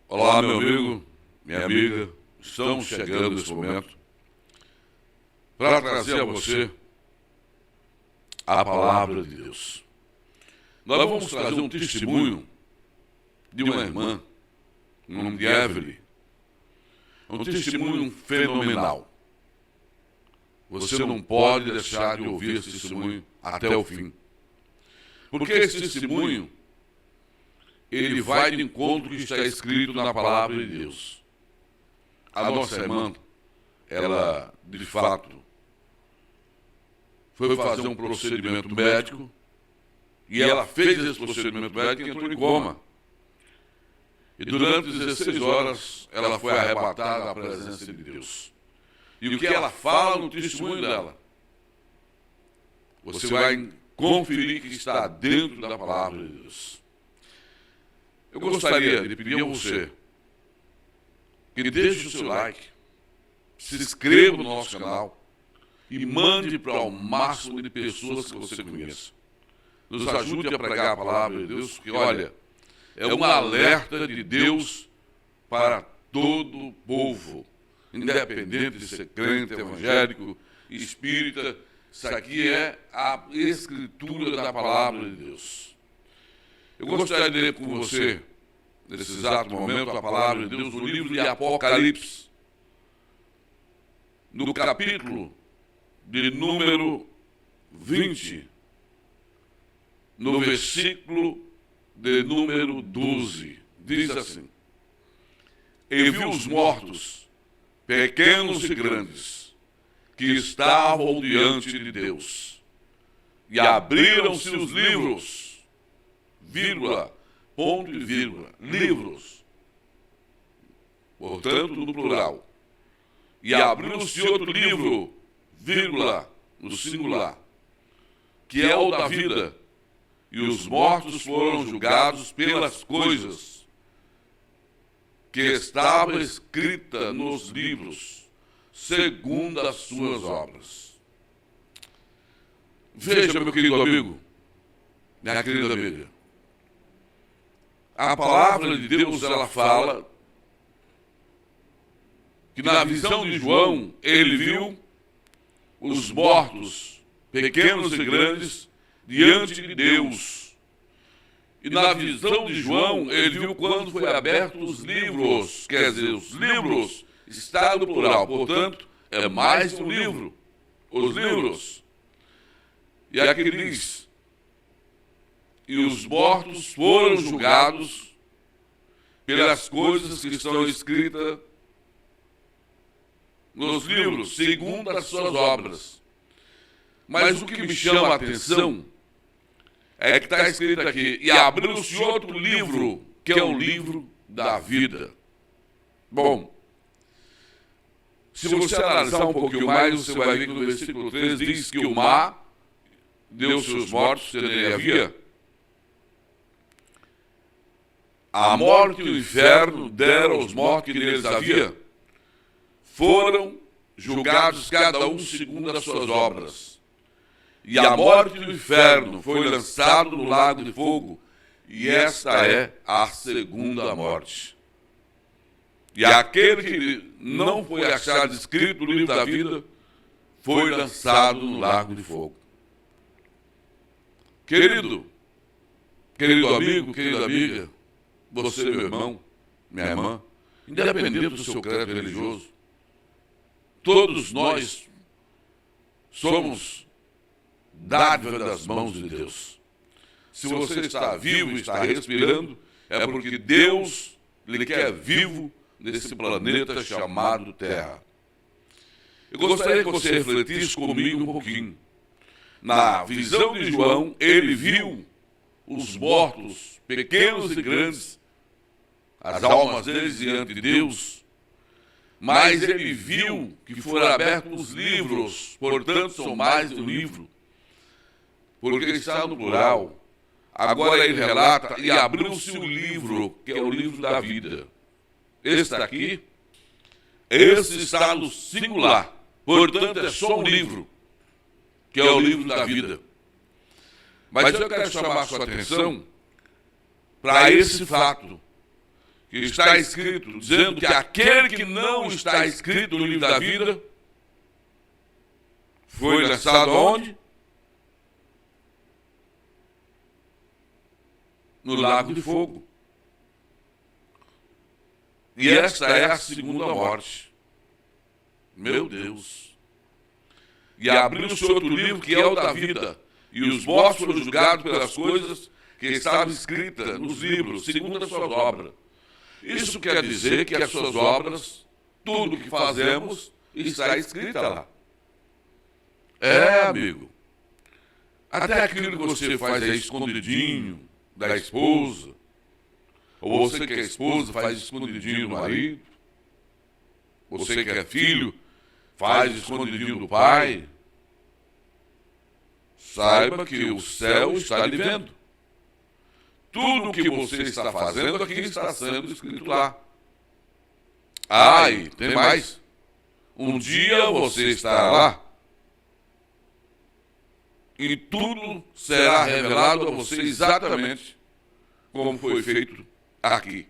Olá, meu amigo, minha amiga, estamos chegando nesse momento para trazer a você a palavra de Deus. Nós vamos trazer um testemunho de uma irmã, o nome de Evelyn, um testemunho fenomenal. Você não pode deixar de ouvir esse testemunho até o fim, porque esse testemunho ele vai de encontro que está escrito na palavra de Deus. A nossa irmã, ela, de fato, foi fazer um procedimento médico e ela fez esse procedimento médico e entrou em coma. E durante 16 horas ela foi arrebatada à presença de Deus. E o que ela fala no testemunho dela, você vai conferir que está dentro da palavra de Deus. Eu gostaria de pedir a você que deixe o seu like, se inscreva no nosso canal e mande para o máximo de pessoas que você conheça. Nos ajude a pregar a palavra de Deus, porque, olha, é um alerta de Deus para todo o povo, independente de ser crente, evangélico, espírita. Isso aqui é a escritura da palavra de Deus. Eu gostaria de ler com você, nesse exato momento, a palavra de Deus no livro de Apocalipse, no capítulo de número 20, no versículo de número 12, diz assim: E vi os mortos, pequenos e grandes, que estavam diante de Deus, e abriram-se os livros, vírgula, ponto e vírgula, livros, portanto no plural, e abriu-se outro livro, vírgula, no singular, que é o da vida, e os mortos foram julgados pelas coisas que estavam escritas nos livros, segundo as suas obras. Veja, meu querido amigo, minha querida amiga, a palavra de Deus, ela fala que na visão de João, ele viu os mortos, pequenos e grandes, diante de Deus. E na visão de João, ele viu quando foi aberto os livros, quer dizer, os livros está no plural, portanto, é mais um livro, os livros. E aqui diz: e os mortos foram julgados pelas coisas que estão escritas nos livros, segundo as suas obras. Mas o que me chama a atenção é que está escrito aqui: e abriu-se outro livro, que é o livro da vida. Bom, se você analisar um pouquinho mais, você vai ver que no versículo 3 diz que o mar deu seus mortos, se nem havia. A morte e o inferno deram aos mortos que neles havia. Foram julgados cada um segundo as suas obras. E a morte e o inferno foi lançado no lago de fogo, e esta é a segunda morte. E aquele que não foi achado escrito no livro da vida foi lançado no lago de fogo. Querido amigo, querida amiga, você, meu irmão, minha irmã, independente do seu credo religioso, todos nós somos dádiva das mãos de Deus. Se você está vivo e está respirando, é porque Deus lhe quer vivo nesse planeta chamado Terra. Eu gostaria que você refletisse comigo um pouquinho. Na visão de João, ele viu os mortos, pequenos e grandes, as almas deles diante de Deus, mas ele viu que foram abertos os livros, portanto são mais de um livro, porque está no plural. Agora ele relata: e abriu-se o livro, que é o livro da vida. Este aqui, esse está no singular, portanto é só um livro, que é o livro da vida. Mas eu quero chamar a sua atenção para esse fato, que está escrito, dizendo que aquele que não está escrito no livro da vida foi lançado onde? No lago de fogo. E esta é a segunda morte. Meu Deus. E abriu-se outro livro, que é o da vida, e os mortos foram julgados pelas coisas que estavam escritas nos livros, segundo as suas obras. Isso quer dizer que as suas obras, tudo que fazemos, está escrita lá. Amigo. Até aquilo que você faz aí escondidinho da esposa, ou você que é esposa faz escondidinho do marido, você que é filho faz escondidinho do pai, saiba que o céu está lhe vendo. Tudo o que você está fazendo aqui está sendo escrito lá. E tem mais. Um dia você estará lá e tudo será revelado a você exatamente como foi feito aqui.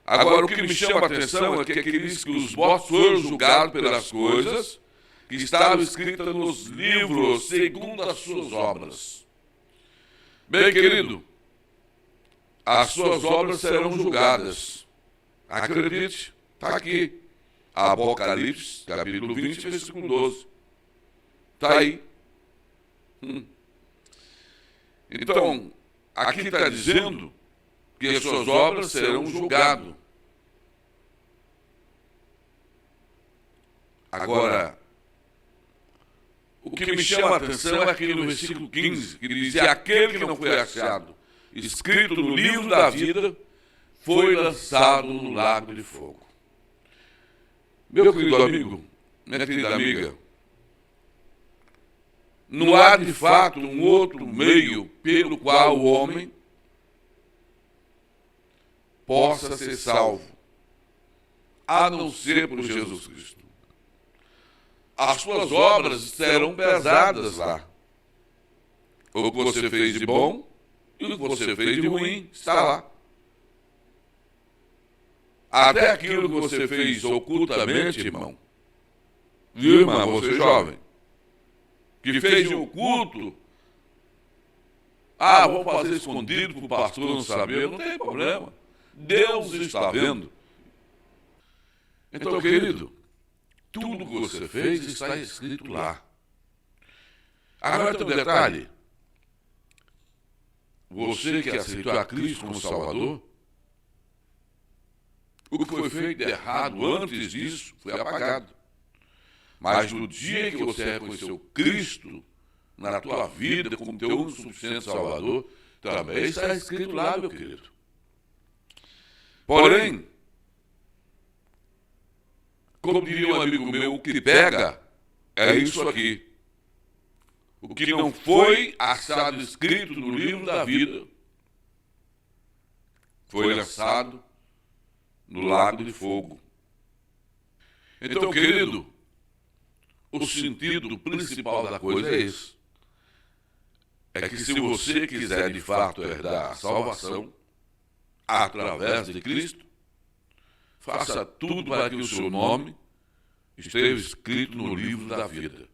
Agora, o que me chama a atenção é que aqui diz que os mortos foram julgados pelas coisas que estavam escritas nos livros segundo as suas obras. Bem, querido, as suas obras serão julgadas. Acredite, está aqui. Apocalipse, capítulo 20, versículo 12. Está aí. Então, aqui está dizendo que as suas obras serão julgadas. Agora, o que me chama a atenção é aqui no versículo 15, que diz: e aquele que não foi achado escrito no livro da vida foi lançado no lago de fogo. Meu querido amigo, minha querida amiga, não há de fato um outro meio pelo qual o homem possa ser salvo, a não ser por Jesus Cristo. As suas obras serão pesadas lá. O que você fez de bom e o que você fez de ruim está lá. Até aquilo que você fez ocultamente, irmão. Viu, irmã, você jovem? Que fez de oculto. Vou fazer escondido para o pastor não saber. Não tem problema. Deus está vendo. Então, querido, tudo que você fez está escrito lá. Agora tem um detalhe. Você que aceitou a Cristo como Salvador, o que foi feito de errado antes disso foi apagado. Mas no dia que você reconheceu Cristo na tua vida como teu único suficiente Salvador, também está escrito lá, meu querido. Porém, como diria um amigo meu, o que pega é isso aqui. O que não foi achado escrito no livro da vida foi lançado no lago de fogo. Então, querido, o sentido principal da coisa é esse. É que se você quiser de fato herdar a salvação através de Cristo, faça tudo para que o seu nome esteja escrito no livro da vida.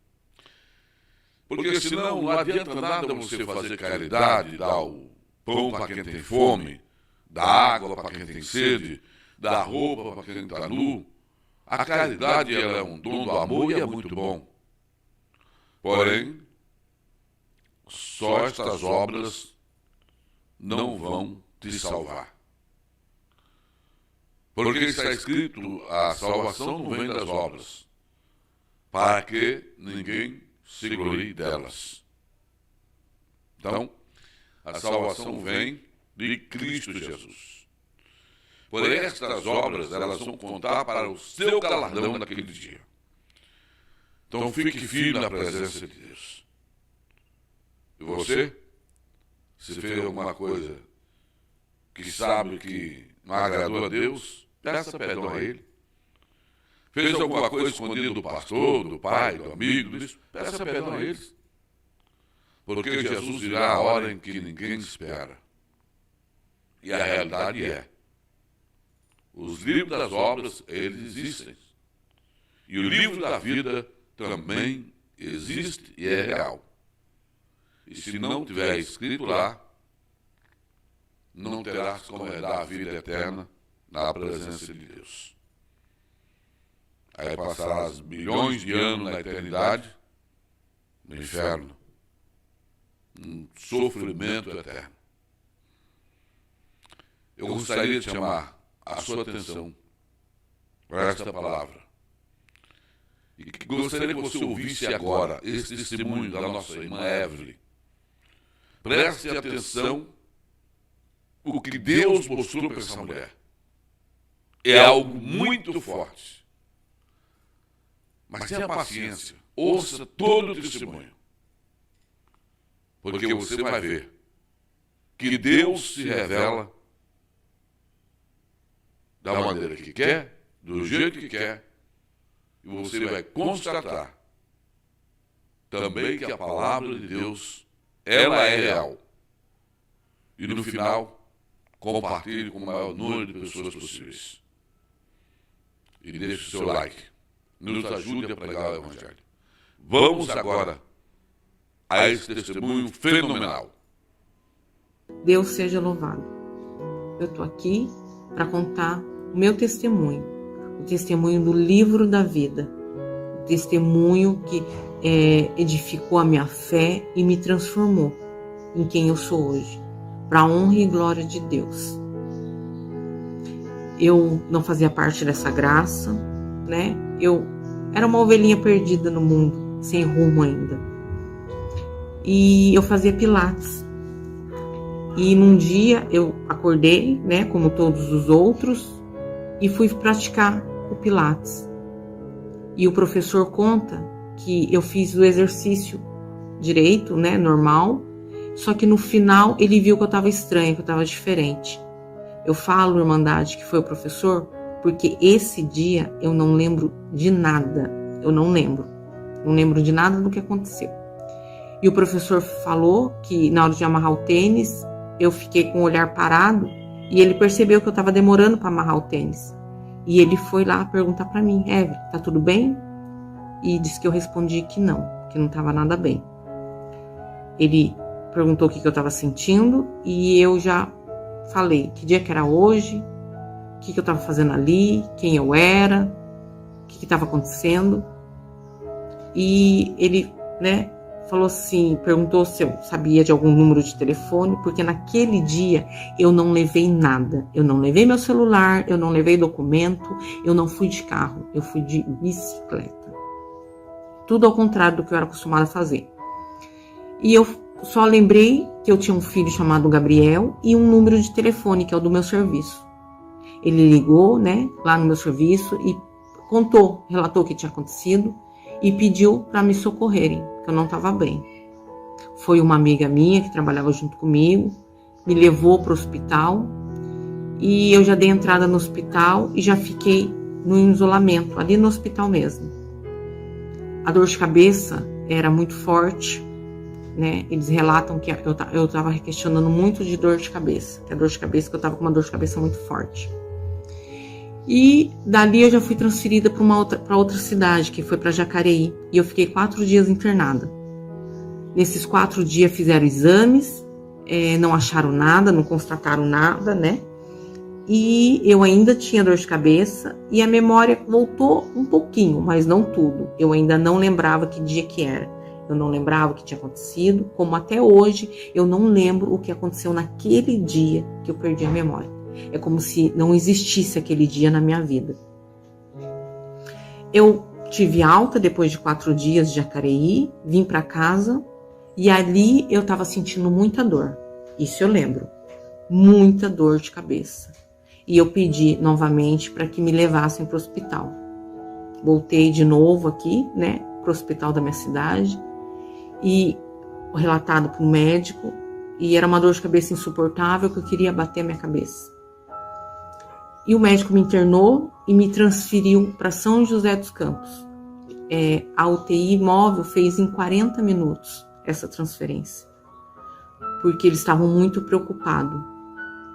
Porque senão não adianta nada você fazer caridade, dar o pão para quem tem fome, dar água para quem tem sede, dar roupa para quem está nu. A caridade ela é um dom do amor e é muito bom. Porém, só estas obras não vão te salvar. Porque está escrito, a salvação não vem das obras, para que ninguém se glorie delas. Então, a salvação vem de Cristo Jesus. Porém, estas obras, elas vão contar para o seu galardão naquele dia. Então, fique firme na presença de Deus. E você, se fez alguma coisa que sabe que não agradou a Deus, peça perdão a Ele. Fez alguma coisa escondida do pastor, do pai, do amigo, disso, peça perdão a eles. Porque Jesus virá a hora em que ninguém espera. E a realidade é, Os livros das obras, eles existem. E o livro da vida também existe e é real. E se não tiver escrito lá, não terás como herdar a vida eterna na presença de Deus. Aí passarás bilhões de anos na eternidade, no inferno, um sofrimento eterno. Eu gostaria de chamar a sua atenção para esta palavra. E gostaria que você ouvisse agora esse testemunho da nossa irmã Evelyn. Preste atenção o que Deus mostrou para essa mulher. É algo muito forte. Mas tenha paciência, ouça todo o testemunho. Porque você vai ver que Deus se revela da maneira que quer, do jeito que quer, e você vai constatar também que a palavra de Deus, ela é real. E no final, compartilhe com o maior número de pessoas possíveis. E deixe o seu like. Nos ajude a pregar o Evangelho. Vamos agora a esse testemunho fenomenal. Deus seja louvado. Eu estou aqui para contar o meu testemunho. O testemunho do livro da vida. O testemunho que edificou a minha fé e me transformou em quem eu sou hoje. Para a honra e glória de Deus. Eu não fazia parte dessa graça, né? Eu era uma ovelhinha perdida no mundo, sem rumo ainda. E eu fazia pilates. E num dia eu acordei, né, como todos os outros, e fui praticar o pilates. E o professor conta que eu fiz o exercício direito, né, normal, só que no final ele viu que eu estava estranha, que eu estava diferente. Eu falo, Irmandade, que foi o professor, porque esse dia eu não lembro de nada. Eu não lembro. Não lembro de nada do que aconteceu. E o professor falou que na hora de amarrar o tênis, eu fiquei com o olhar parado e ele percebeu que eu estava demorando para amarrar o tênis. E ele foi lá perguntar para mim, Evelyn, tá tudo bem? E disse que eu respondi que não estava nada bem. Ele perguntou o que eu estava sentindo e eu já falei que dia que era hoje, o que eu estava fazendo ali, quem eu era, o que estava acontecendo. E ele, né, falou assim, perguntou se eu sabia de algum número de telefone, porque naquele dia eu não levei nada. Eu não levei meu celular, eu não levei documento, eu não fui de carro, eu fui de bicicleta. Tudo ao contrário do que eu era acostumada a fazer. E eu só lembrei que eu tinha um filho chamado Gabriel e um número de telefone, que é o do meu serviço. Ele ligou, né, lá no meu serviço e relatou o que tinha acontecido e pediu para me socorrerem, que eu não estava bem. Foi uma amiga minha que trabalhava junto comigo, me levou para o hospital e eu já dei entrada no hospital e já fiquei no isolamento, ali no hospital mesmo. A dor de cabeça era muito forte, né? Eles relatam que eu estava questionando muito de dor de cabeça, que eu estava com uma dor de cabeça muito forte. E dali eu já fui transferida para outra cidade, que foi para Jacareí, e eu fiquei 4 dias internada. Nesses 4 dias fizeram exames, não acharam nada, não constataram nada, né? E eu ainda tinha dor de cabeça e a memória voltou um pouquinho, mas não tudo. Eu ainda não lembrava que dia que era. Eu não lembrava o que tinha acontecido, como até hoje eu não lembro o que aconteceu naquele dia que eu perdi a memória. É como se não existisse aquele dia na minha vida. Eu tive alta depois de 4 dias de Jacareí, vim para casa e ali eu estava sentindo muita dor. Isso eu lembro. Muita dor de cabeça. E eu pedi novamente para que me levassem para o hospital. Voltei de novo aqui, né, para o hospital da minha cidade e relatado para o médico. E era uma dor de cabeça insuportável que eu queria bater a minha cabeça. E o médico me internou e me transferiu para São José dos Campos. A UTI móvel fez em 40 minutos essa transferência, porque eles estavam muito preocupados.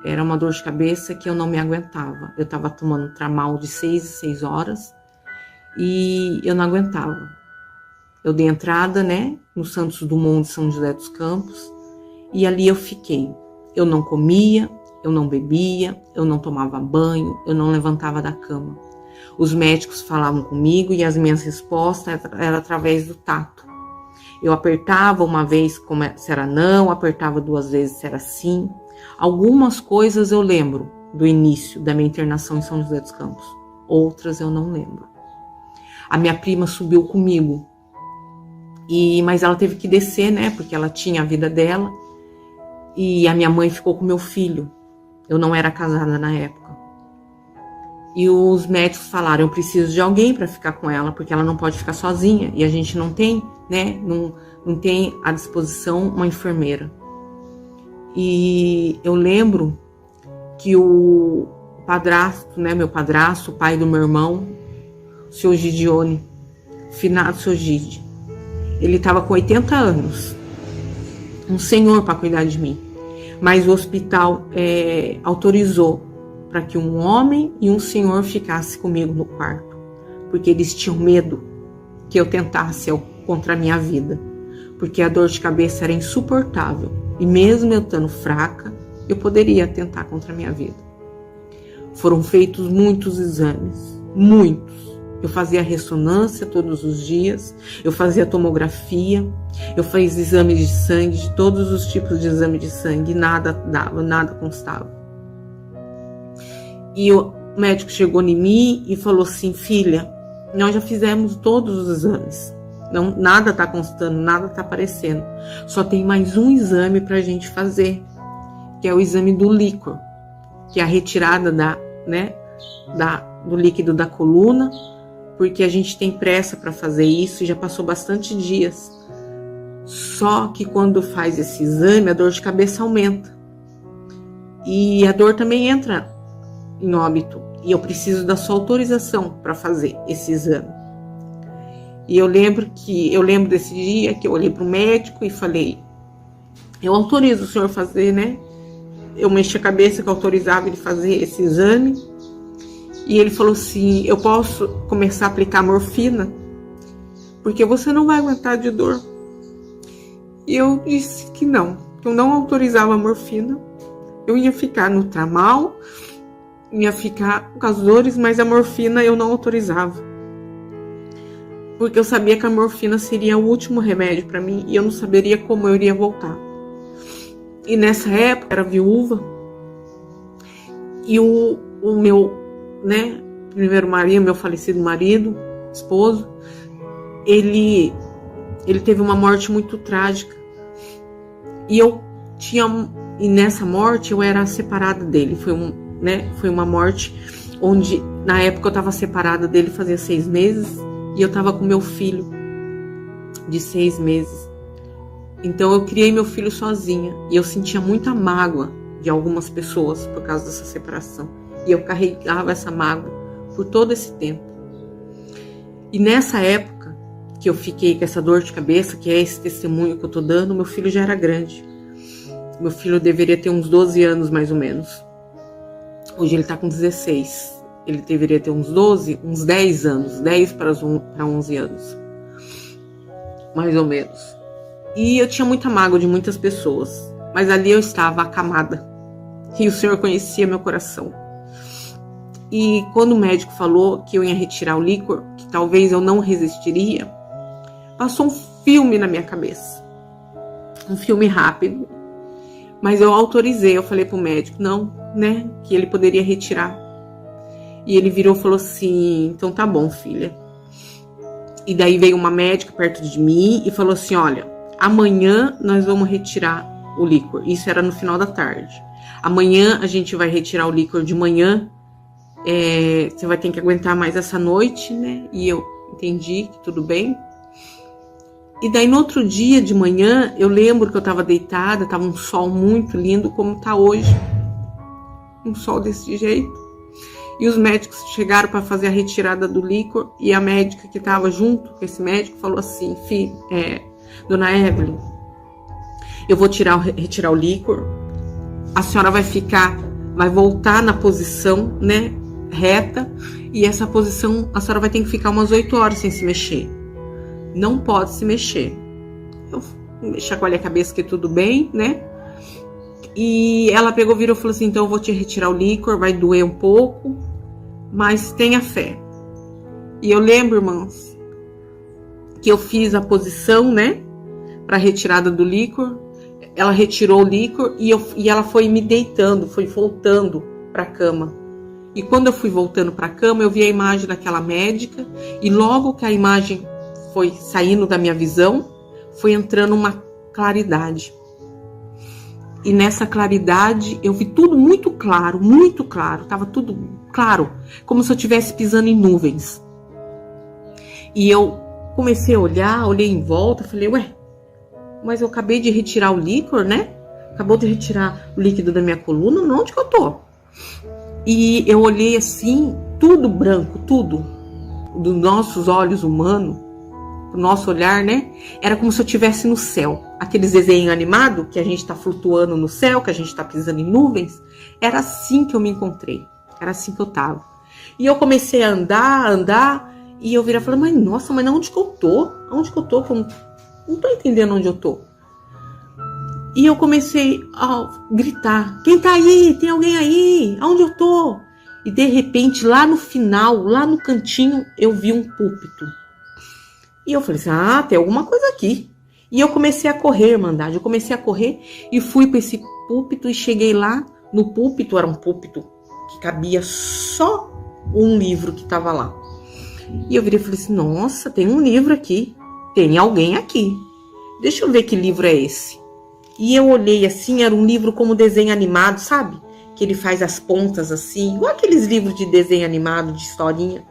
era uma dor de cabeça que eu não me aguentava. Eu estava tomando Tramal de 6 em 6 horas e eu não aguentava. Eu dei entrada, né, no Santos Dumont de São José dos Campos e ali eu fiquei. Eu não comia, eu não bebia, eu não tomava banho, eu não levantava da cama. Os médicos falavam comigo e as minhas respostas eram através do tato. Eu apertava uma vez se era não, apertava 2 vezes se era sim. Algumas coisas eu lembro do início da minha internação em São José dos Campos. Outras eu não lembro. A minha prima subiu comigo. Mas ela teve que descer, né? Porque ela tinha a vida dela. E a minha mãe ficou com meu filho. Eu não era casada na época. E os médicos falaram, eu preciso de alguém para ficar com ela, porque ela não pode ficar sozinha. E a gente não tem, né? Não tem à disposição uma enfermeira. E eu lembro que o padrasto, né? Meu padrasto, o pai do meu irmão, o seu Gidione, finado seu Gide, ele estava com 80 anos. Um senhor para cuidar de mim. Mas o hospital autorizou para que um homem e um senhor ficassem comigo no quarto, porque eles tinham medo que eu tentasse contra a minha vida, porque a dor de cabeça era insuportável, e mesmo eu estando fraca, eu poderia tentar contra a minha vida. Foram feitos muitos exames, muitos. Eu fazia ressonância todos os dias, eu fazia tomografia, eu fazia exames de sangue, de todos os tipos de exame de sangue, nada dava, nada constava. E o médico chegou em mim e falou assim, filha, nós já fizemos todos os exames, não, nada está constando, nada está aparecendo, só tem mais um exame para a gente fazer, que é o exame do líquor, que é a retirada do líquido da coluna, porque a gente tem pressa para fazer isso e já passou bastante dias. Só que quando faz esse exame, a dor de cabeça aumenta. E a dor também entra em óbito. E eu preciso da sua autorização para fazer esse exame. E eu lembro desse dia que eu olhei para o médico e falei, eu autorizo o senhor fazer, né? Eu mexi a cabeça que eu autorizava ele fazer esse exame. E ele falou assim, eu posso começar a aplicar morfina? Porque você não vai aguentar de dor. E eu disse que não, que eu não autorizava a morfina. Eu ia ficar no Tramal, ia ficar com as dores, mas a morfina eu não autorizava. Porque eu sabia que a morfina seria o último remédio para mim e eu não saberia como eu iria voltar. E nessa época eu era viúva e o meu, né, primeiro marido, meu falecido marido, esposo, ele teve uma morte muito trágica. E nessa morte eu era separada dele. Foi uma morte onde na época eu estava separada dele fazia 6 meses e eu estava com meu filho de 6 meses. Então eu criei meu filho sozinha e eu sentia muita mágoa de algumas pessoas por causa dessa separação. E eu carregava essa mágoa por todo esse tempo. E nessa época que eu fiquei com essa dor de cabeça, que é esse testemunho que eu tô dando, meu filho já era grande. Meu filho deveria ter uns 12 anos mais ou menos. Hoje ele tá com 16. Ele deveria ter uns 10 anos, 10 para 11 anos. Mais ou menos. E eu tinha muita mágoa de muitas pessoas. Mas ali eu estava acamada. E o Senhor conhecia meu coração. E quando o médico falou que eu ia retirar o líquor, que talvez eu não resistiria, passou um filme na minha cabeça. Um filme rápido. Mas eu autorizei, eu falei pro médico, não, né, que ele poderia retirar. E ele virou e falou assim, então tá bom, filha. E daí veio uma médica perto de mim e falou assim, olha, amanhã nós vamos retirar o líquor. Isso era no final da tarde. Amanhã a gente vai retirar o líquor de manhã. Você vai ter que aguentar mais essa noite, né? E eu entendi que tudo bem. E daí no outro dia de manhã, eu lembro que eu tava deitada, tava um sol muito lindo, como tá hoje. Um sol desse jeito. E os médicos chegaram para fazer a retirada do líquor, e a médica que tava junto com esse médico falou assim, Dona Evelyn, eu vou retirar o líquor, a senhora vai ficar vai voltar na posição, né, reta, e essa posição a senhora vai ter que ficar umas 8 horas sem se mexer. Não pode se mexer. Eu chacoalhei a cabeça que tudo bem, né? E ela pegou, virou e falou assim: então eu vou te retirar o líquor, vai doer um pouco, mas tenha fé. E eu lembro, irmãos, que eu fiz a posição, né, para retirada do líquor. Ela retirou o líquor e ela foi me deitando, foi voltando para a cama. E quando eu fui voltando para a cama, eu vi a imagem daquela médica, e logo que a imagem foi saindo da minha visão, foi entrando uma claridade. E nessa claridade eu vi tudo muito claro, estava tudo claro, como se eu estivesse pisando em nuvens. E eu comecei a olhar, olhei em volta, falei: ué, mas eu acabei de retirar o líquor, né? Acabou de retirar o líquido da minha coluna, onde que eu tô? E eu olhei assim, tudo branco, tudo, dos nossos olhos humanos, o nosso olhar, né? Era como se eu estivesse no céu. Aqueles desenhos animados que a gente tá flutuando no céu, que a gente tá pisando em nuvens. Era assim que eu me encontrei. Era assim que eu tava. E eu comecei a andar, e eu virei e falei: mas nossa, mas onde que eu tô? Onde que eu tô? Eu não tô entendendo onde eu tô. E eu comecei a gritar: quem tá aí? Tem alguém aí? Aonde eu tô? E de repente, lá no final, lá no cantinho, eu vi um púlpito. E eu falei assim: ah, tem alguma coisa aqui. E eu comecei a correr, Irmandade. Eu comecei a correr e fui para esse púlpito e cheguei lá. No púlpito, era um púlpito que cabia só um livro que estava lá. E eu virei e falei assim: nossa, tem um livro aqui. Tem alguém aqui. Deixa eu ver que livro é esse. E eu olhei assim, era um livro como desenho animado, sabe? Que ele faz as pontas assim, igual aqueles livros de desenho animado, de historinha.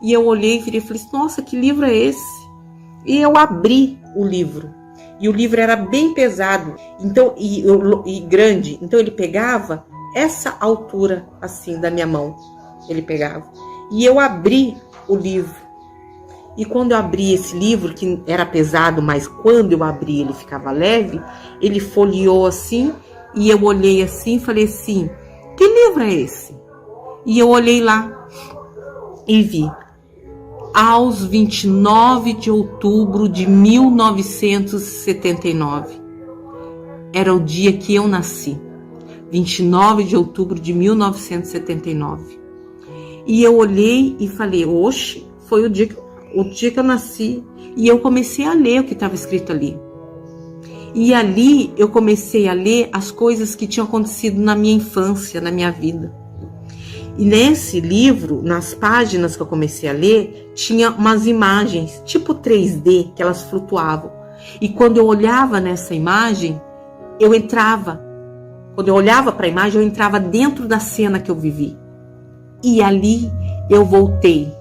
E eu olhei e virei e falei: nossa, que livro é esse? E eu abri o livro. E o livro era bem pesado, então, e grande. Então ele pegava essa altura assim da minha mão. Ele pegava. E eu abri o livro. E quando eu abri esse livro, que era pesado, mas quando eu abri ele ficava leve, ele folheou assim, e eu olhei assim e falei assim: que livro é esse? E eu olhei lá e vi: aos 29 de outubro de 1979. Era o dia que eu nasci. 29 de outubro de 1979. E eu olhei e falei: oxe, foi o dia que eu nasci. E eu comecei a ler o que estava escrito ali. E ali eu comecei a ler as coisas que tinham acontecido na minha infância, na minha vida. E nesse livro, nas páginas que eu comecei a ler, tinha umas imagens, tipo 3D, que elas flutuavam. E quando eu olhava nessa imagem, eu entrava. Quando eu olhava para a imagem, eu entrava dentro da cena que eu vivi. E ali eu voltei.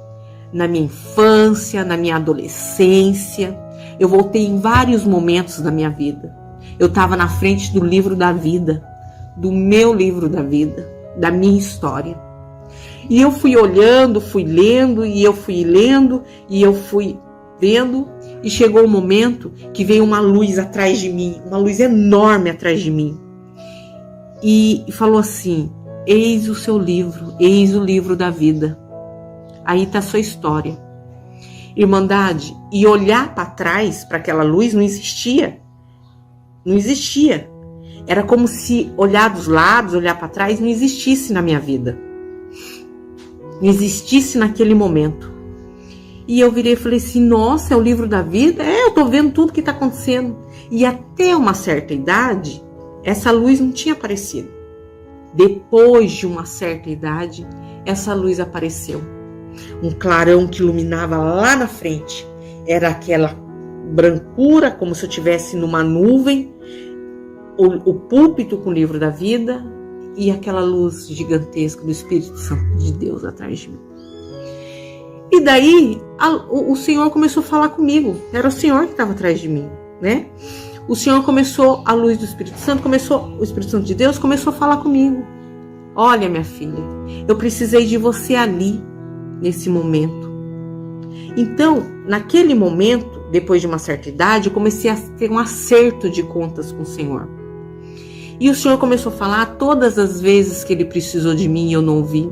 Na minha infância, na minha adolescência. Eu voltei em vários momentos da minha vida. Eu estava na frente do livro da vida, do meu livro da vida, da minha história. E eu fui olhando, fui lendo, e eu fui lendo, e eu fui vendo, e chegou um momento que veio uma luz atrás de mim, uma luz enorme atrás de mim. E falou assim: eis o seu livro, eis o livro da vida. Aí está a sua história. Irmandade, e olhar para trás, para aquela luz, não existia. Não existia. Era como se olhar dos lados, olhar para trás, não existisse na minha vida. Não existisse naquele momento. E eu virei e falei assim: nossa, é o livro da vida? Eu tô vendo tudo que tá acontecendo. E até uma certa idade, essa luz não tinha aparecido. Depois de uma certa idade, essa luz apareceu. Um clarão que iluminava lá na frente. Era aquela brancura, como se eu estivesse numa nuvem. O púlpito com o livro da vida. E aquela luz gigantesca do Espírito Santo de Deus atrás de mim. E daí, o Senhor começou a falar comigo. Era o Senhor que estava atrás de mim, né? O Senhor começou, a luz do Espírito Santo, o Espírito Santo de Deus começou a falar comigo. Olha, minha filha, eu precisei de você ali, nesse momento. Então, naquele momento, depois de uma certa idade, eu comecei a ter um acerto de contas com o Senhor. E o Senhor começou a falar todas as vezes que Ele precisou de mim e eu não ouvi.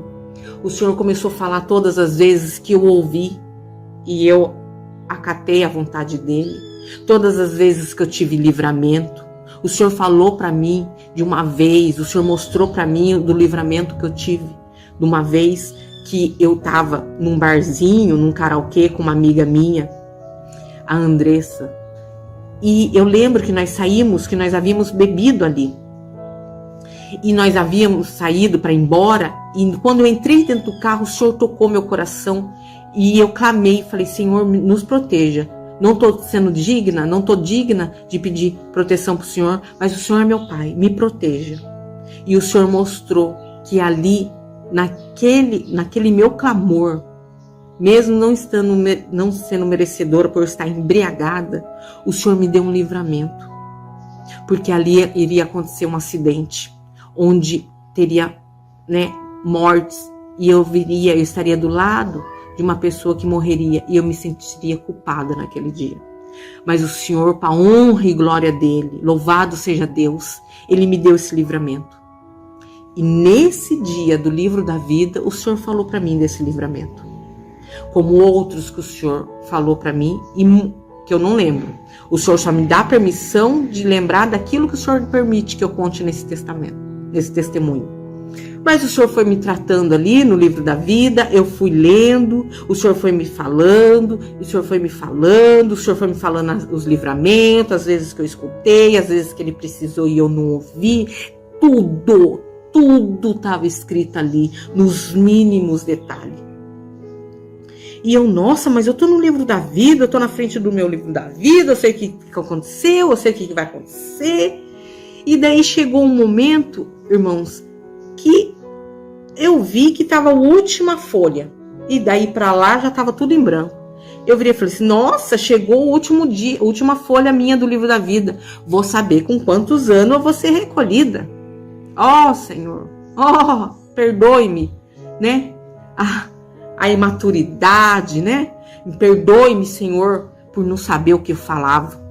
O Senhor começou a falar todas as vezes que eu ouvi e eu acatei a vontade dEle. Todas as vezes que eu tive livramento. O Senhor falou para mim de uma vez, o Senhor mostrou para mim do livramento que eu tive. De uma vez que eu estava num barzinho, num karaokê com uma amiga minha, a Andressa. E eu lembro que nós saímos, que nós havíamos bebido ali. E nós havíamos saído para ir embora. E quando eu entrei dentro do carro, o Senhor tocou meu coração. E eu clamei, falei, Senhor, nos proteja. Não estou sendo digna, não estou digna de pedir proteção para o Senhor, mas o Senhor é meu Pai, me proteja. E o Senhor mostrou que ali, naquele meu clamor, mesmo não sendo merecedora por estar embriagada, o Senhor me deu um livramento. Porque ali iria acontecer um acidente, onde teria, mortes, e eu estaria do lado de uma pessoa que morreria, e eu me sentiria culpada naquele dia. Mas o Senhor, para a honra e glória dele, louvado seja Deus, ele me deu esse livramento. E nesse dia do livro da vida, o Senhor falou para mim desse livramento. Como outros que o Senhor falou para mim, e que eu não lembro. O Senhor só me dá permissão de lembrar daquilo que o Senhor permite que eu conte nesse testemunho. Mas o Senhor foi me tratando ali no livro da vida, eu fui lendo, o Senhor foi me falando, o Senhor foi me falando os livramentos, às vezes que eu escutei, às vezes que ele precisou e eu não ouvi. Tudo estava escrito ali, nos mínimos detalhes. E eu, nossa, mas eu tô no livro da vida, eu tô na frente do meu livro da vida, eu sei o que aconteceu, eu sei o que vai acontecer. E daí chegou um momento, irmãos, que eu vi que estava a última folha. E daí para lá já estava tudo em branco. Eu virei e falei assim, nossa, chegou o último dia, a última folha minha do livro da vida. Vou saber com quantos anos eu vou ser recolhida. Ó, Senhor, perdoe-me, a imaturidade, Perdoe-me, Senhor, por não saber o que eu falava.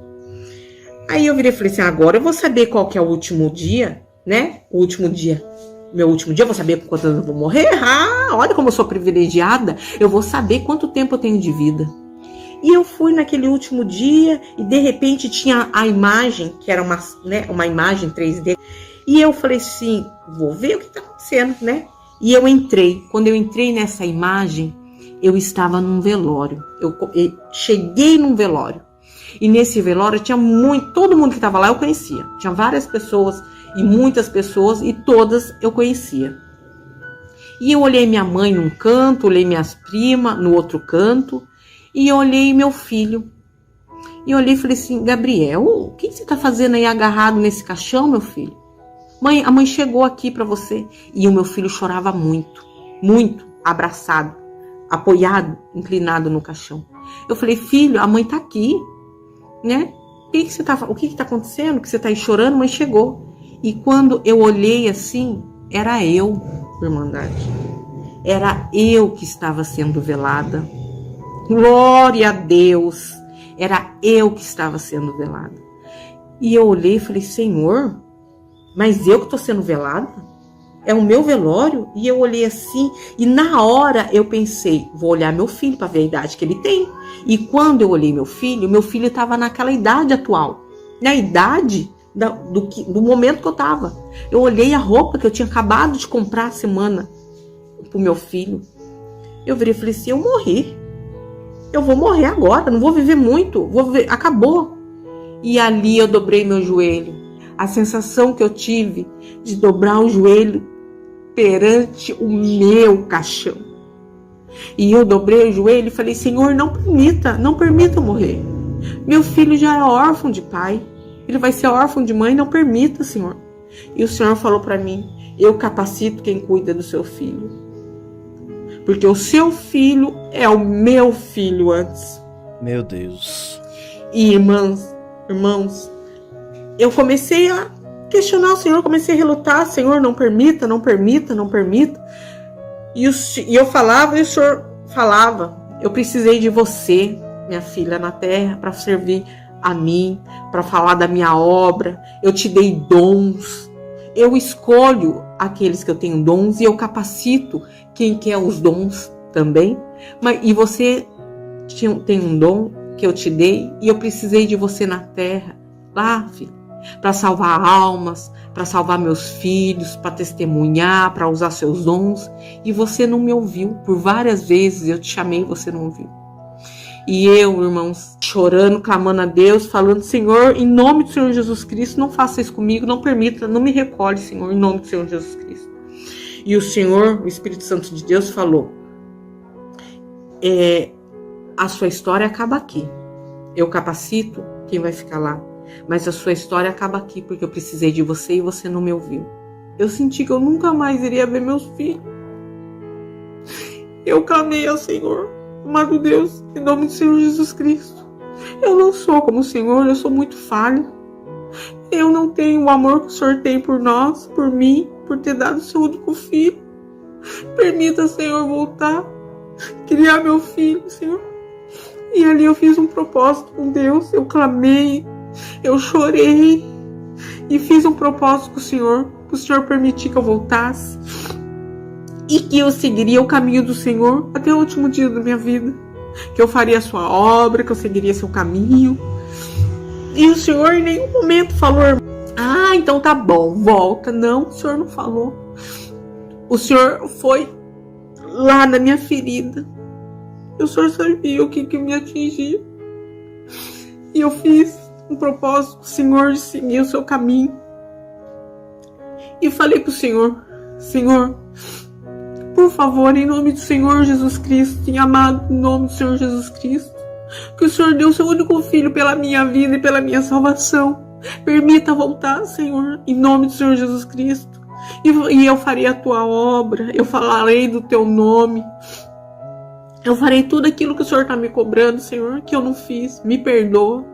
Aí eu virei e falei assim, agora eu vou saber qual que é o último dia, O último dia. Meu último dia, eu vou saber com quantos anos eu vou morrer? Olha como eu sou privilegiada. Eu vou saber quanto tempo eu tenho de vida. E eu fui naquele último dia e de repente tinha a imagem, que era uma imagem 3D. E eu falei assim, vou ver o que está acontecendo, E eu entrei. Quando eu entrei nessa imagem, eu estava num velório. Eu cheguei num velório. E nesse velório tinha todo mundo que estava lá eu conhecia. Tinha várias pessoas e muitas pessoas e todas eu conhecia. E eu olhei minha mãe num canto, olhei minhas primas no outro canto e eu olhei meu filho. E eu olhei e falei assim, Gabriel, o que você está fazendo aí agarrado nesse caixão, meu filho? Mãe, a mãe chegou aqui para você. E o meu filho chorava muito, muito, abraçado, apoiado, inclinado no caixão. Eu falei, filho, a mãe está aqui, O que está acontecendo? Que você está aí chorando? Mãe chegou. E quando eu olhei assim, era eu, Irmandade. Era eu que estava sendo velada. Glória a Deus. Era eu que estava sendo velada. E eu olhei e falei, Senhor, mas eu que estou sendo velada? É o meu velório? E eu olhei assim, e na hora eu pensei, vou olhar meu filho para ver a idade que ele tem. E quando eu olhei meu filho estava naquela idade atual. Na idade do momento que eu estava. Eu olhei a roupa que eu tinha acabado de comprar a semana pro meu filho. Eu virei e falei assim, eu morri. Eu vou morrer agora, não vou viver muito. Acabou. E ali eu dobrei meu joelho. A sensação que eu tive de dobrar o joelho perante o meu caixão. E eu dobrei o joelho e falei, Senhor, não permita eu morrer. Meu filho já é órfão de pai. Ele vai ser órfão de mãe, não permita, Senhor. E o Senhor falou para mim, eu capacito quem cuida do seu filho. Porque o seu filho é o meu filho antes. Meu Deus. E irmãos, eu comecei a questionar o Senhor, comecei a relutar, Senhor, não permita. E eu falava e o Senhor falava, eu precisei de você, minha filha, na terra, para servir a mim, para falar da minha obra. Eu te dei dons, eu escolho aqueles que eu tenho dons e eu capacito quem quer os dons também. E você tem um dom que eu te dei e eu precisei de você na terra, lá, filho, para salvar almas, para salvar meus filhos, para testemunhar, para usar seus dons. E você não me ouviu. Por várias vezes eu te chamei e você não ouviu. E eu, irmãos, chorando, clamando a Deus, falando: Senhor, em nome do Senhor Jesus Cristo, não faça isso comigo, não permita, não me recolhe, Senhor, em nome do Senhor Jesus Cristo. E o Senhor, o Espírito Santo de Deus, falou: a sua história acaba aqui. Eu capacito quem vai ficar lá, mas a sua história acaba aqui, porque eu precisei de você e você não me ouviu. Eu senti que eu nunca mais iria ver meus filhos. Eu clamei ao Senhor: amado Deus, em nome do Senhor Jesus Cristo, eu não sou como o Senhor, eu sou muito falha. Eu não tenho o amor que o Senhor tem por nós, por mim, por ter dado o seu único filho. Permita, Senhor, voltar, criar meu filho, Senhor. E ali eu fiz um propósito com Deus, eu clamei, eu chorei e fiz um propósito com o Senhor, para o Senhor permitir que eu voltasse e que eu seguiria o caminho do Senhor até o último dia da minha vida, que eu faria a sua obra, que eu seguiria seu caminho. E o Senhor em nenhum momento falou: ah, então tá bom, volta. Não, o Senhor não falou. O Senhor foi lá na minha ferida. O Senhor sabia o que me atingia. E eu fiz um propósito com o Senhor de seguir o seu caminho. E falei pro Senhor: Senhor, por favor, em nome do Senhor Jesus Cristo, em amado nome do Senhor Jesus Cristo, que o Senhor deu o seu único filho pela minha vida e pela minha salvação. Permita voltar, Senhor, em nome do Senhor Jesus Cristo. E eu farei a tua obra, eu falarei do teu nome. Eu farei tudo aquilo que o Senhor está me cobrando, Senhor, que eu não fiz. Me perdoa.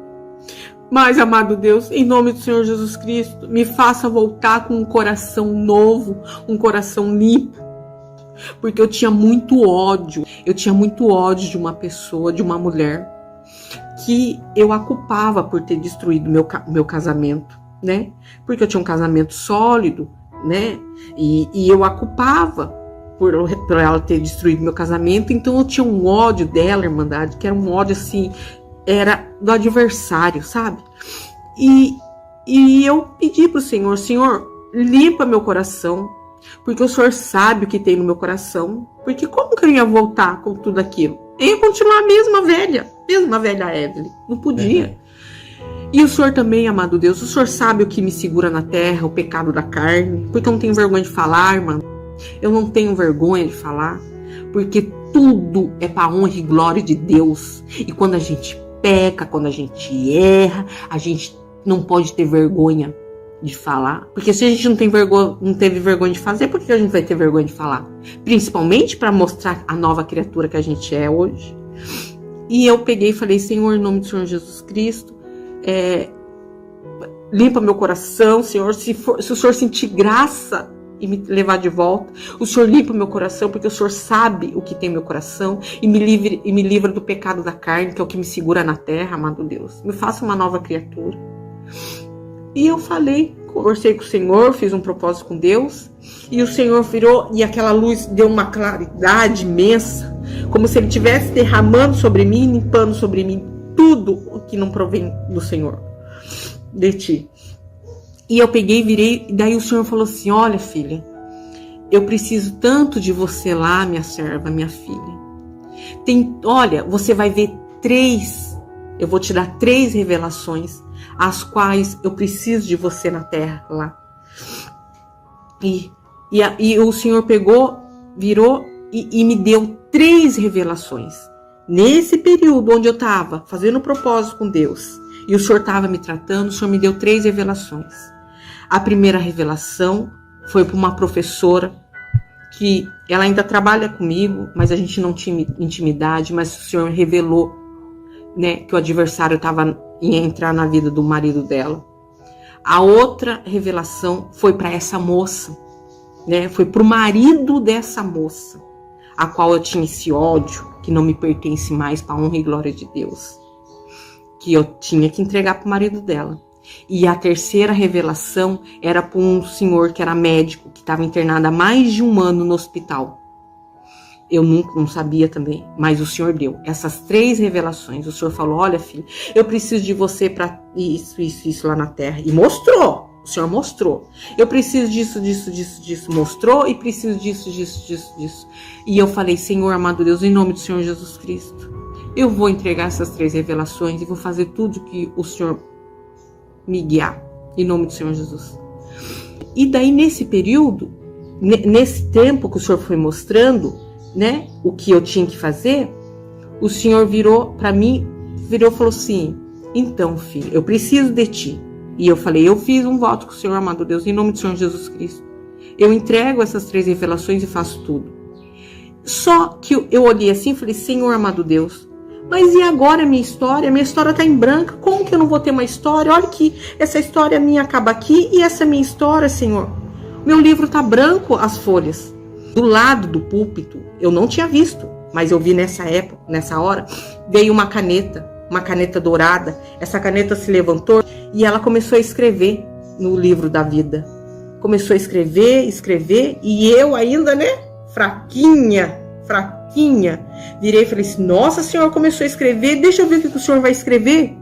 Mas, amado Deus, em nome do Senhor Jesus Cristo, me faça voltar com um coração novo, um coração limpo. Porque eu tinha muito ódio. Eu tinha muito ódio de uma pessoa, de uma mulher, que eu a culpava por ter destruído meu casamento, né? Porque eu tinha um casamento sólido, né? E eu a culpava por ela ter destruído meu casamento. Então eu tinha um ódio dela, Irmandade, que era um ódio assim, era do adversário, sabe? E eu pedi pro Senhor: Senhor, limpa meu coração, porque o Senhor sabe o que tem no meu coração. Porque como que eu ia voltar com tudo aquilo? Eu ia continuar a mesma velha Evelyn. Não podia. E o Senhor também, amado Deus, o Senhor sabe o que me segura na terra, o pecado da carne. Porque eu não tenho vergonha de falar, irmã. Eu não tenho vergonha de falar. Porque tudo é para honra e glória de Deus. E quando a gente peca, quando a gente erra, a gente não pode ter vergonha de falar. Porque se a gente não teve vergonha de fazer, por que a gente vai ter vergonha de falar? Principalmente para mostrar a nova criatura que a gente é hoje. E eu peguei e falei: Senhor, em nome do Senhor Jesus Cristo, limpa meu coração, Senhor. Se o Senhor sentir graça e me levar de volta, o Senhor limpa meu coração, porque o Senhor sabe o que tem no meu coração, e me livra do pecado da carne, que é o que me segura na terra, amado Deus. Me faça uma nova criatura. E eu falei, conversei com o Senhor, fiz um propósito com Deus, e o Senhor virou, e aquela luz deu uma claridade imensa, como se Ele estivesse derramando sobre mim, limpando sobre mim tudo o que não provém do Senhor, de ti. E eu peguei e virei, e daí o Senhor falou assim: olha, filha, eu preciso tanto de você lá, minha serva, minha filha. Olha, você vai ver eu vou te dar 3 revelações, as quais eu preciso de você na terra lá. E o Senhor pegou, virou e me deu 3 revelações. Nesse período onde eu estava fazendo um propósito com Deus, e o Senhor estava me tratando, o Senhor me deu 3 revelações. A primeira revelação foi para uma professora, que ela ainda trabalha comigo, mas a gente não tinha intimidade, mas o Senhor revelou, né, que o adversário ia entrar na vida do marido dela. A outra revelação foi para essa moça, né, foi para o marido dessa moça, a qual eu tinha esse ódio, que não me pertence mais, para a honra e glória de Deus, que eu tinha que entregar para o marido dela. E a terceira revelação era para um senhor que era médico, que estava internado há mais de 1 ano no hospital. Eu não sabia também, mas o Senhor deu essas 3 revelações. O Senhor falou, olha, filho, eu preciso de você para isso lá na terra. E mostrou, o Senhor mostrou. Eu preciso disso. Mostrou e preciso disso. E eu falei, Senhor, amado Deus, em nome do Senhor Jesus Cristo, eu vou entregar essas 3 revelações e vou fazer tudo que o Senhor me guiar, em nome do Senhor Jesus. E daí, nesse período, nesse tempo que o Senhor foi mostrando, né, o que eu tinha que fazer, o Senhor virou para mim, e falou assim, então, filho, eu preciso de ti. E eu falei, eu fiz um voto com o Senhor, amado Deus, em nome do Senhor Jesus Cristo. Eu entrego essas 3 revelações e faço tudo. Só que eu olhei assim e falei, Senhor, amado Deus, mas e agora a minha história? A minha história está em branco, como que eu não vou ter uma história? Olha que essa história minha acaba aqui e essa minha história, Senhor. Meu livro está branco, as folhas. Do lado do púlpito, eu não tinha visto, mas eu vi nessa época, nessa hora, veio uma caneta dourada. Essa caneta se levantou e ela começou a escrever no livro da vida. Começou a escrever, e eu ainda, né, fraquinha, virei e falei assim, nossa, Senhor, começou a escrever, deixa eu ver o que o Senhor vai escrever.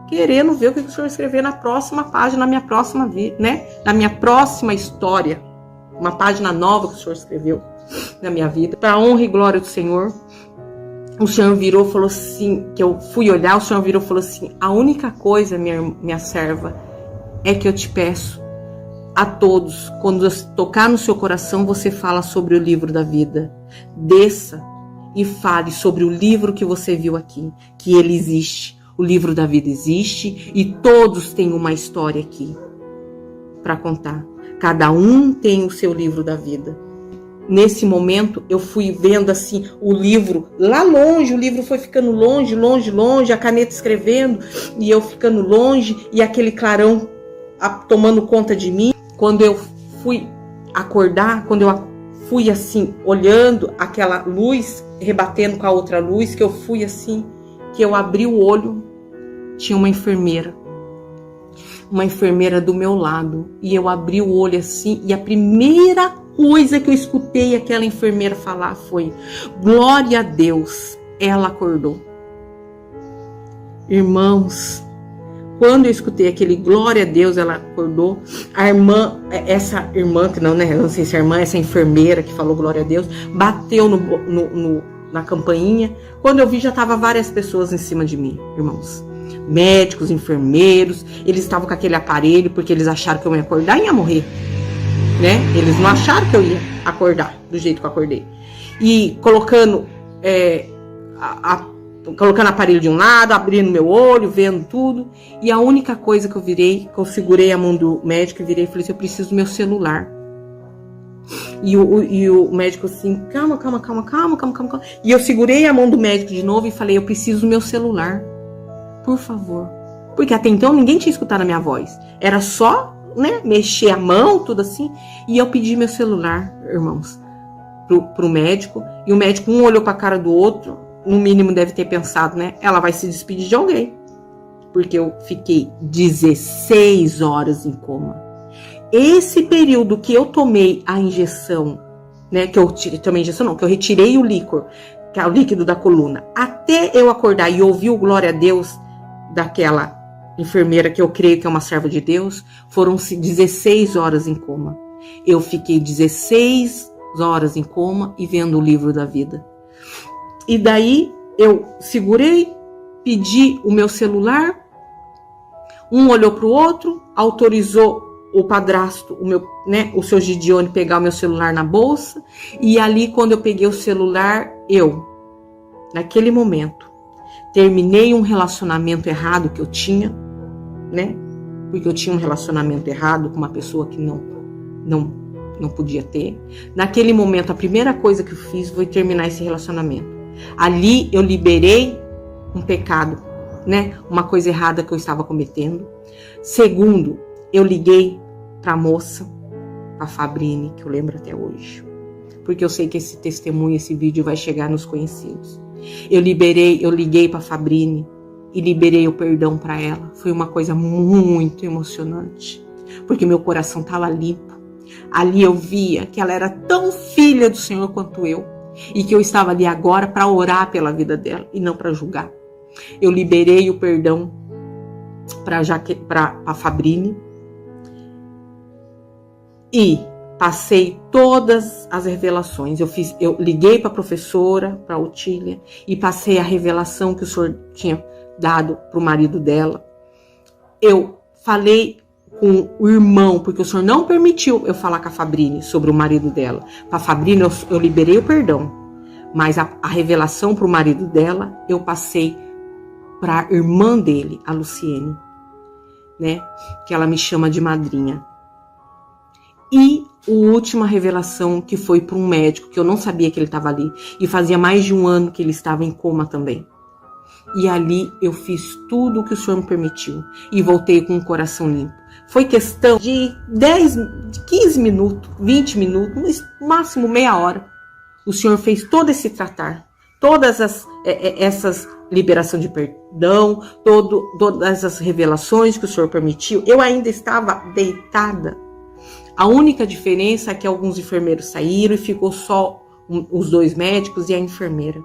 Querendo ver o que o Senhor vai escrever na próxima página, na minha próxima vida, né, na minha próxima história. Uma página nova que o Senhor escreveu na minha vida. Para a honra e glória do Senhor, o Senhor virou e falou assim, que eu fui olhar, o Senhor virou e falou assim, a única coisa, minha serva, é que eu te peço a todos, quando tocar no seu coração, você fala sobre o livro da vida. Desça e fale sobre o livro que você viu aqui, que ele existe. O livro da vida existe e todos têm uma história aqui para contar. Cada um tem o seu livro da vida. Nesse momento, eu fui vendo assim, o livro lá longe, o livro foi ficando longe, a caneta escrevendo, e eu ficando longe, e aquele clarão tomando conta de mim. Quando eu fui acordar, quando eu fui assim, olhando aquela luz, rebatendo com a outra luz, que eu fui assim, que eu abri o olho, tinha uma enfermeira do meu lado, e eu abri o olho assim, e a primeira coisa que eu escutei aquela enfermeira falar foi, glória a Deus, ela acordou. Irmãos, quando eu escutei aquele glória a Deus, ela acordou, essa irmã, que não sei se é irmã, essa enfermeira que falou glória a Deus, bateu na campainha. Quando eu vi, já estavam várias pessoas em cima de mim, irmãos. Médicos, enfermeiros, eles estavam com aquele aparelho porque eles acharam que eu ia acordar e ia morrer, né? Eles não acharam que eu ia acordar do jeito que eu acordei. E colocando aparelho de um lado, abrindo meu olho, vendo tudo. E a única coisa que eu segurei a mão do médico e virei e falei assim, eu preciso do meu celular. E o médico assim, calma. E eu segurei a mão do médico de novo e falei, eu preciso do meu celular. Por favor. Porque até então ninguém tinha escutado a minha voz. Era só, né, mexer a mão, tudo assim. E eu pedi meu celular, irmãos, pro médico. E o médico, um olhou pra cara do outro. No mínimo deve ter pensado, né? Ela vai se despedir de alguém. Porque eu fiquei 16 horas em coma. Esse período que eu tomei a injeção, né? Que eu retirei o líquor, que é o líquido da coluna, até eu acordar e ouvir o glória a Deus daquela enfermeira que eu creio que é uma serva de Deus, foram 16 horas em coma. Eu fiquei 16 horas em coma e vendo o livro da vida. E daí eu segurei, pedi o meu celular, um olhou para o outro, autorizou o padrasto, o seu Gideone, pegar o meu celular na bolsa, e ali quando eu peguei o celular, naquele momento, terminei um relacionamento errado que eu tinha, né? Porque eu tinha um relacionamento errado com uma pessoa que não podia ter. Naquele momento, a primeira coisa que eu fiz foi terminar esse relacionamento. Ali eu liberei um pecado, né? Uma coisa errada que eu estava cometendo. Segundo, eu liguei para a moça, a Fabrine, que eu lembro até hoje. Porque eu sei que esse testemunho, esse vídeo vai chegar nos conhecidos. Eu liguei para a Fabrine e liberei o perdão para ela. Foi uma coisa muito emocionante, porque meu coração estava limpo. Ali eu via que ela era tão filha do Senhor quanto eu, e que eu estava ali agora para orar pela vida dela e não para julgar. Eu liberei o perdão para a Fabrine e passei todas as revelações. Eu liguei para a professora, para a Otília, e passei a revelação que o Senhor tinha dado para o marido dela. Eu falei com o irmão, porque o Senhor não permitiu eu falar com a Fabrine sobre o marido dela. Para a Fabrine eu liberei o perdão, mas a revelação para o marido dela eu passei para a irmã dele, a Luciene, né? Que ela me chama de madrinha. E a última revelação que foi para um médico, que eu não sabia que ele estava ali, e fazia mais de 1 ano que ele estava em coma também. E ali eu fiz tudo o que o Senhor me permitiu e voltei com o coração limpo. Foi questão de 15 minutos, 20 minutos, no máximo meia hora. O Senhor fez todo esse tratar, todas essas liberação de perdão, todas as revelações que o Senhor permitiu. Eu ainda estava deitada. A única diferença é que alguns enfermeiros saíram e ficou só os 2 médicos e a enfermeira.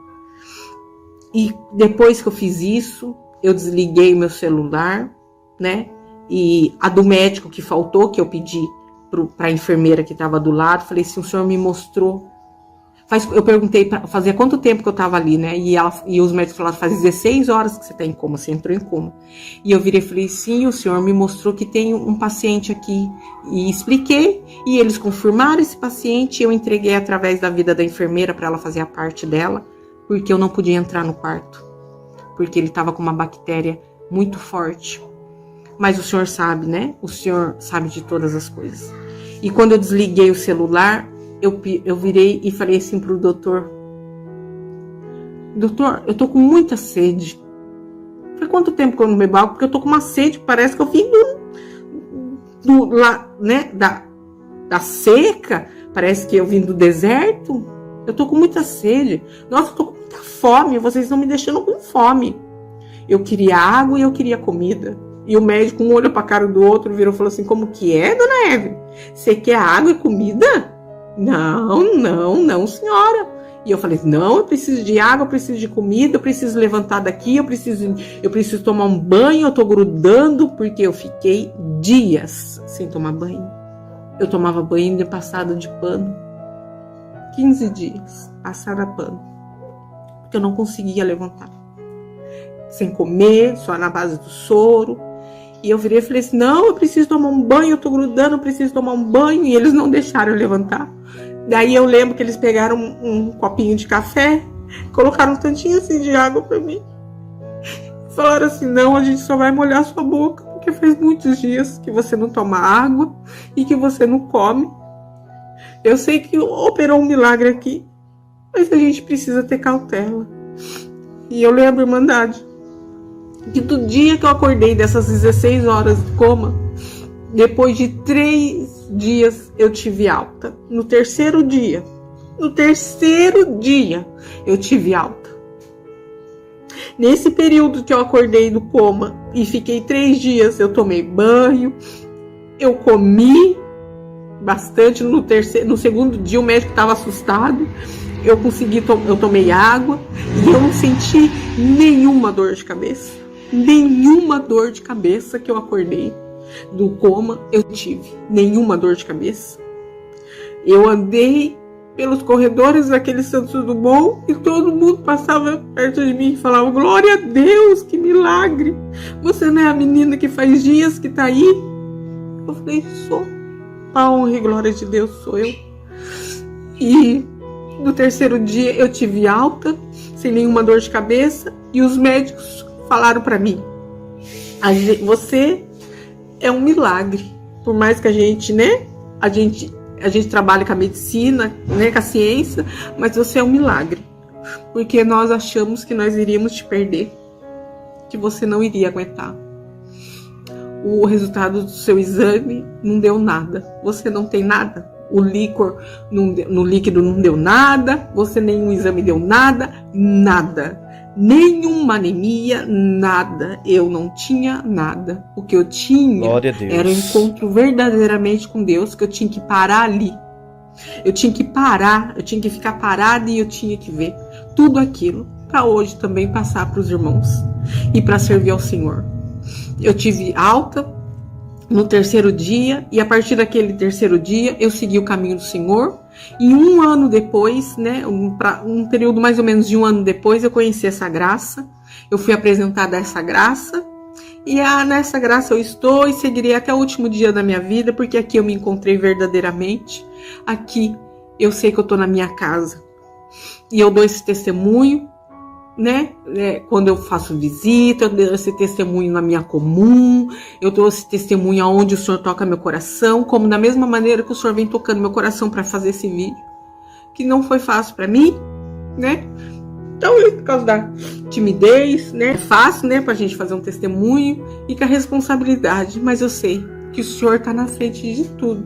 E depois que eu fiz isso, eu desliguei meu celular, né? E a do médico que faltou, que eu pedi para a enfermeira que estava do lado, falei assim, o Senhor me mostrou. Eu perguntei, fazia quanto tempo que eu estava ali, né? E os médicos falaram, faz 16 horas que você está em coma, você entrou em coma. E eu virei e falei, sim, o Senhor me mostrou que tem um paciente aqui. E expliquei, e eles confirmaram esse paciente, eu entreguei através da vida da enfermeira para ela fazer a parte dela, porque eu não podia entrar no quarto, porque ele estava com uma bactéria muito forte. Mas o Senhor sabe, né? O Senhor sabe de todas as coisas. E quando eu desliguei o celular, eu virei e falei assim pro doutor, eu tô com muita sede. Foi quanto tempo que eu não bebo água? Porque eu tô com uma sede, parece que eu vim da seca, parece que eu vim do deserto. Eu tô com muita sede. Nossa, eu tô com muita fome, vocês estão me deixando com fome. Eu queria água e eu queria comida. E o médico, um olhou pra cara do outro, virou e falou assim, como que é, dona Eve? Você quer água e comida? Não, senhora. E eu falei, não, eu preciso de água, eu preciso de comida, eu preciso levantar daqui, eu preciso tomar um banho, eu tô grudando, porque eu fiquei dias sem tomar banho. Eu tomava banho de passada de pano. 15 dias, passada pano. Porque eu não conseguia levantar. Sem comer, só na base do soro. E eu virei e falei assim, não, eu preciso tomar um banho, eu tô grudando, eu preciso tomar um banho. E eles não deixaram eu levantar. Daí eu lembro que eles pegaram um copinho de café, colocaram um tantinho assim de água pra mim. Falaram assim, não, a gente só vai molhar sua boca, porque faz muitos dias que você não toma água e que você não come. Eu sei que operou um milagre aqui, mas a gente precisa ter cautela. E eu lembro, irmandade, que do dia que eu acordei dessas 16 horas de coma, depois de 3 dias eu tive alta. No terceiro dia eu tive alta. Nesse período que eu acordei do coma e fiquei 3 dias, eu tomei banho, eu comi bastante. No segundo dia o médico estava assustado. Eu tomei água e eu não senti nenhuma dor de cabeça. Nenhuma dor de cabeça que eu acordei do coma eu tive. Nenhuma dor de cabeça. Eu andei pelos corredores daquele Santos Dumont e todo mundo passava perto de mim e falava, glória a Deus, que milagre. Você não é a menina que faz dias que tá aí? Eu falei, sou. A honra e glória de Deus sou eu. E no terceiro dia eu tive alta, sem nenhuma dor de cabeça, e os médicos falaram para mim, você é um milagre. Por mais que a gente trabalha com a medicina, né, com a ciência, mas você é um milagre. Porque nós achamos que nós iríamos te perder, que você não iria aguentar. O resultado do seu exame não deu nada. Você não tem nada. O líquido no líquido não deu nada. Você nenhum exame deu nada. Nada. nenhuma anemia, nada. Eu não tinha nada. O que eu tinha Glória a Deus. era um encontro verdadeiramente com Deus, que eu tinha que parar ali. Eu tinha que parar, eu tinha que ficar parada e eu tinha que ver tudo aquilo para hoje também passar para os irmãos e para servir ao Senhor. Eu tive alta no terceiro dia e a partir daquele terceiro dia eu segui o caminho do Senhor. E um ano depois, né, um período mais ou menos de um ano depois, eu conheci essa graça. Eu fui apresentada a essa graça. E nessa graça eu estou e seguirei até o último dia da minha vida, porque aqui eu me encontrei verdadeiramente. Aqui eu sei que eu estou na minha casa. E eu dou esse testemunho, né? Quando eu faço visita, eu dou esse testemunho na minha comum, eu dou esse testemunho aonde o Senhor toca meu coração, como da mesma maneira que o Senhor vem tocando meu coração para fazer esse vídeo, que não foi fácil para mim, né? Então, por causa da timidez, né? É fácil, né, pra gente fazer um testemunho e com a responsabilidade, mas eu sei que o Senhor tá na frente de tudo.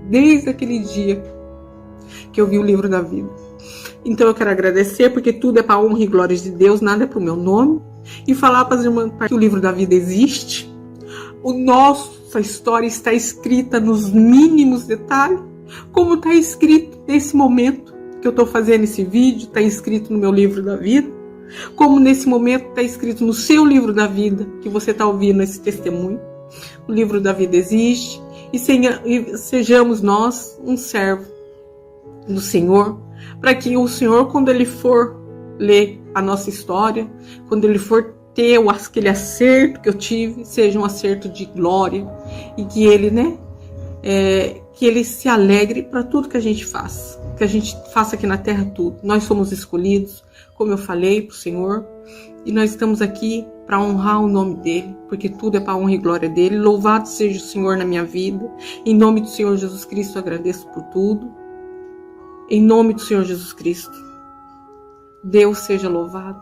Desde aquele dia que eu vi o livro da vida. Então eu quero agradecer, porque tudo é para honra e glória de Deus, nada é para o meu nome. E falar para as irmãs que o livro da vida existe. Nossa história está escrita nos mínimos detalhes, como está escrito nesse momento que eu estou fazendo esse vídeo, está escrito no meu livro da vida. Como nesse momento está escrito no seu livro da vida, que você está ouvindo esse testemunho. O livro da vida existe e sejamos nós um servo do Senhor, para que o Senhor, quando Ele for ler a nossa história, quando Ele for ter aquele acerto que eu tive, seja um acerto de glória e que Ele, né, que Ele se alegre para tudo que a gente faça, que a gente faça aqui na terra tudo. Nós somos escolhidos, como eu falei para o Senhor, e nós estamos aqui para honrar o nome dEle, porque tudo é para a honra e glória dEle. Louvado seja o Senhor na minha vida. Em nome do Senhor Jesus Cristo, eu agradeço por tudo. Em nome do Senhor Jesus Cristo, Deus seja louvado.